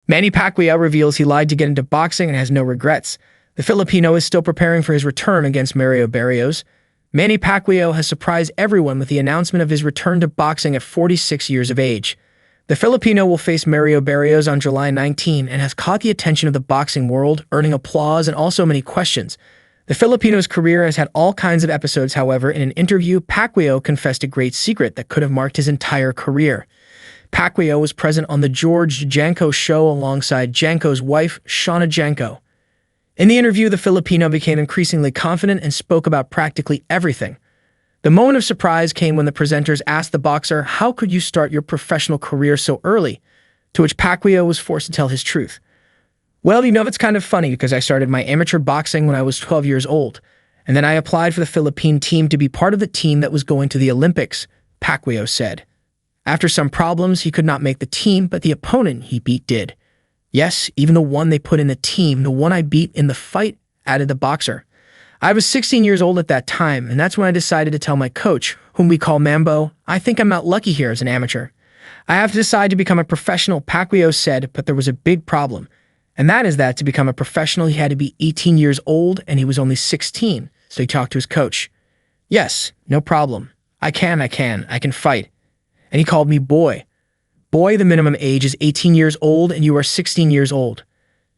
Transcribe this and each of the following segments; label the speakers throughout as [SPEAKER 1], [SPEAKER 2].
[SPEAKER 1] Manny Pacquiao reveals he lied to get into boxing and has no regrets. The Filipino is still preparing for his return against Mario Barrios. Manny Pacquiao has surprised everyone with the announcement of his return to boxing at 46 years of age. The Filipino will face Mario Barrios on July 19 and has caught the attention of the boxing world, earning applause and also many questions. The Filipino's career has had all kinds of episodes, however. In an interview, Pacquiao confessed a great secret that could have marked his entire career. Pacquiao was present on the George Janko show alongside Janko's wife, Shauna Janko. In the interview, the Filipino became increasingly confident and spoke about practically everything. The moment of surprise came when the presenters asked the boxer, "How could you start your professional career so early?" To which Pacquiao was forced to tell his truth. "Well, it's kind of funny because I started my amateur boxing when I was 12 years old, and then I applied for the Philippine team to be part of the team that was going to the Olympics," Pacquiao said. After some problems, he could not make the team, but the opponent he beat did. "Yes, even the one they put in the team, the one I beat in the fight," added the boxer. "I was 16 years old at that time, and that's when I decided to tell my coach, whom we call Mambo, I think I'm not lucky here as an amateur. I have to decide to become a professional," Pacquiao said, but there was a big problem. And that is that to become a professional, he had to be 18 years old, and he was only 16, so he talked to his coach. "Yes, no problem. I can fight." And he called me boy. "Boy, the minimum age is 18 years old, and you are 16 years old.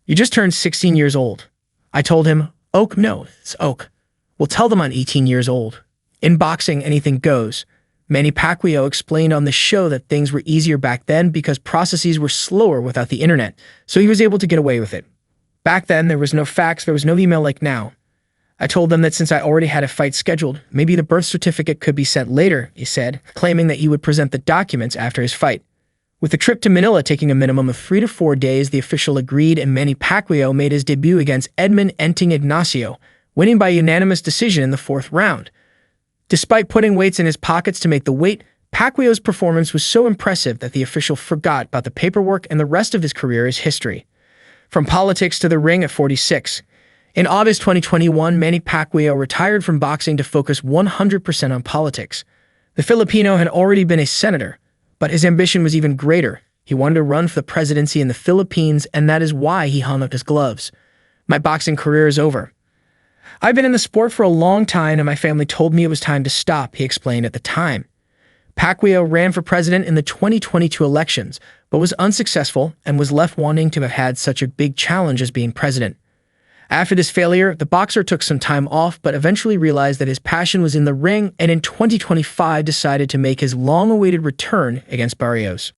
[SPEAKER 1] You just turned 16 years old." I told him, "Oak, no, it's Oak. We'll tell them I'm 18 years old. In boxing, anything goes." Manny Pacquiao explained on the show that things were easier back then because processes were slower without the internet, so he was able to get away with it. "Back then, there was no fax, there was no email like now. I told them that since I already had a fight scheduled, maybe the birth certificate could be sent later," he said, claiming that he would present the documents after his fight. With the trip to Manila taking a minimum of 3 to 4 days, the official agreed, and Manny Pacquiao made his debut against Edmund Enting Ignacio, winning by unanimous decision in the 4th round. Despite putting weights in his pockets to make the weight, Pacquiao's performance was so impressive that the official forgot about the paperwork, and the rest of his career is history. From politics to the ring at 46. In August 2021, Manny Pacquiao retired from boxing to focus 100% on politics. The Filipino had already been a senator, but his ambition was even greater. He wanted to run for the presidency in the Philippines, and that is why he hung up his gloves. "My boxing career is over. I've been in the sport for a long time, and my family told me it was time to stop," he explained at the time. Pacquiao ran for president in the 2022 elections, but was unsuccessful and was left wanting to have had such a big challenge as being president. After this failure, the boxer took some time off, but eventually realized that his passion was in the ring, and in 2025 decided to make his long-awaited return against Barrios.